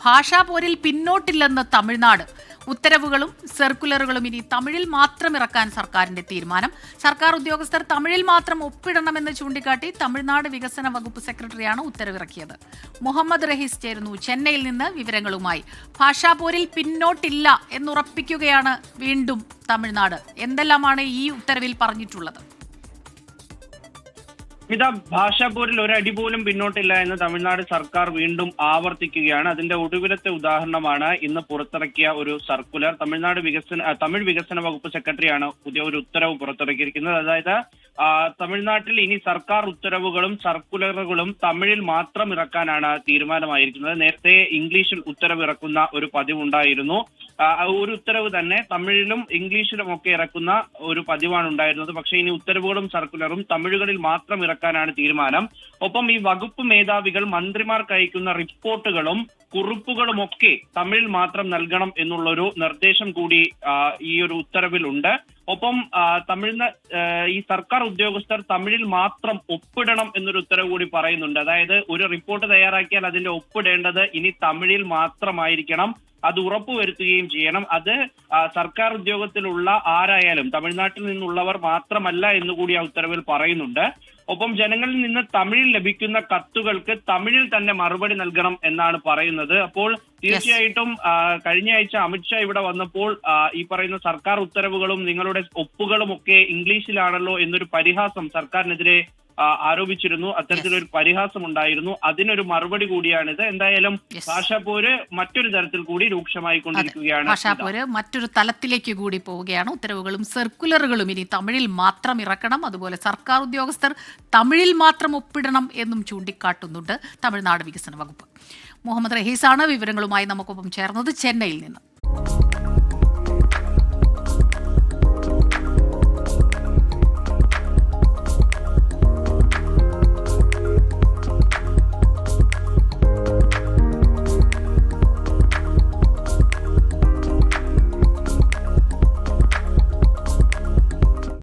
ഭാഷാ പോരിൽ പിന്നോട്ടില്ലെന്ന് തമിഴ്നാട്. ഉത്തരവുകളും സർക്കുലറുകളും ഇനി തമിഴിൽ മാത്രം ഇറക്കാൻ സർക്കാരിന്റെ തീരുമാനം. സർക്കാർ ഉദ്യോഗസ്ഥർ തമിഴിൽ മാത്രം ഒപ്പിടണമെന്ന് ചൂണ്ടിക്കാട്ടി തമിഴ്നാട് വികസന വകുപ്പ് സെക്രട്ടറിയാണ് ഉത്തരവിറക്കിയത്. മുഹമ്മദ് റഹീസ് ചേരുന്നു ചെന്നൈയിൽ നിന്ന് വിവരങ്ങളുമായി. ഭാഷാ പോരിൽ പിന്നോട്ടില്ല എന്നുറപ്പിക്കുകയാണ് വീണ്ടും തമിഴ്നാട്. എന്തെല്ലാമാണ് ഈ ഉത്തരവിൽ പറഞ്ഞിട്ടുള്ളത്? ഭാഷാപോരിൽ ഒരു അടി പോലും പിന്നോട്ടില്ല എന്ന് തമിഴ്നാട് സർക്കാർ വീണ്ടും ആവർത്തിക്കുകയാണ്. അതിന്റെ ഒടുവിലത്തെ ഉദാഹരണമാണ് ഇന്ന് പുറത്തിറക്കിയ ഒരു സർക്കുലർ. തമിഴ് വികസന വകുപ്പ് സെക്രട്ടറിയാണ് പുതിയ ഒരു ഉത്തരവ് പുറത്തിറക്കിയിരിക്കുന്നത്. അതായത് തമിഴ്നാട്ടിൽ ഇനി സർക്കാർ ഉത്തരവുകളും സർക്കുലറുകളും തമിഴിൽ മാത്രം ഇറക്കാനാണ് തീരുമാനമായിരിക്കുന്നത്. നേരത്തെ ഇംഗ്ലീഷിൽ ഉത്തരവ് ഇറക്കുന്ന ഒരു പതിവുണ്ടായിരുന്നു. ഒരു ഉത്തരവ് തന്നെ തമിഴിലും ഇംഗ്ലീഷിലും ഒക്കെ ഇറക്കുന്ന ഒരു പതിവാണ് ഉണ്ടായിരുന്നത്. പക്ഷേ ഇനി ഉത്തരവുകളും സർക്കുലറും തമിഴുകളിൽ മാത്രം ഇറക്കാനാണ് തീരുമാനം. ഒപ്പം ഈ വകുപ്പ് മേധാവികൾ മന്ത്രിമാർക്ക് അയക്കുന്ന റിപ്പോർട്ടുകളും കുറിപ്പുകളുമൊക്കെ തമിഴിൽ മാത്രം നൽകണം എന്നുള്ളൊരു നിർദ്ദേശം കൂടി ഈ ഒരു ഉത്തരവിലുണ്ട്. ഒപ്പം ഈ സർക്കാർ ഉദ്യോഗസ്ഥർ തമിഴിൽ മാത്രം ഒപ്പിടണം എന്നൊരു ഉത്തരവ് കൂടി പറയുന്നുണ്ട്. അതായത് ഒരു റിപ്പോർട്ട് തയ്യാറാക്കിയാൽ അതിന്റെ ഒപ്പിടേണ്ടത് ഇനി തമിഴിൽ മാത്രമായിരിക്കണം. അത് ഉറപ്പുവരുത്തുകയും ചെയ്യണം. അത് സർക്കാർ ഉദ്യോഗത്തിലുള്ള ആരായാലും തമിഴ്നാട്ടിൽ നിന്നുള്ളവർ മാത്രമല്ല എന്നുകൂടി ആ ഉത്തരവിൽ പറയുന്നുണ്ട്. ഒപ്പം ജനങ്ങളിൽ നിന്ന് തമിഴിൽ ലഭിക്കുന്ന കത്തുകൾക്ക് തമിഴിൽ തന്നെ മറുപടി നൽകണം എന്നാണ് പറയുന്നത്. അപ്പോൾ തീർച്ചയായിട്ടും കഴിഞ്ഞ ആഴ്ച അമിത്ഷാ ഇവിടെ വന്നപ്പോൾ ഈ പറയുന്ന സർക്കാർ ഉത്തരവുകളും നിങ്ങളുടെ ഒപ്പുകളും ഒക്കെ ഇംഗ്ലീഷിലാണല്ലോ എന്നൊരു പരിഹാസം സർക്കാരിനെതിരെ ആരോപിച്ചിരുന്നു. അത്തരത്തിലൊരു പരിഹാസം ഉണ്ടായിരുന്നു. അതിനൊരു മറുപടി കൂടിയാണിത്. എന്തായാലും ഭാഷാപോര് മറ്റൊരു തരത്തിൽ കൂടി രൂക്ഷമായിക്കൊണ്ടിരിക്കുകയാണ്. ഭാഷാപോര് മറ്റൊരു തലത്തിലേക്ക് കൂടി പോവുകയാണ്. ഉത്തരവുകളും സർക്കുലറുകളും ഇനി തമിഴിൽ മാത്രം ഇറക്കണം. അതുപോലെ സർക്കാർ ഉദ്യോഗസ്ഥർ തമിഴിൽ മാത്രം ഒപ്പിടണം എന്നും ചൂണ്ടിക്കാട്ടുന്നുണ്ട് തമിഴ്നാട് വികസന വകുപ്പ്. മുഹമ്മദ് റഹീസാണ് വിവരങ്ങളുമായി നമുക്കൊപ്പം ചേർന്നത് ചെന്നൈയിൽ നിന്ന്.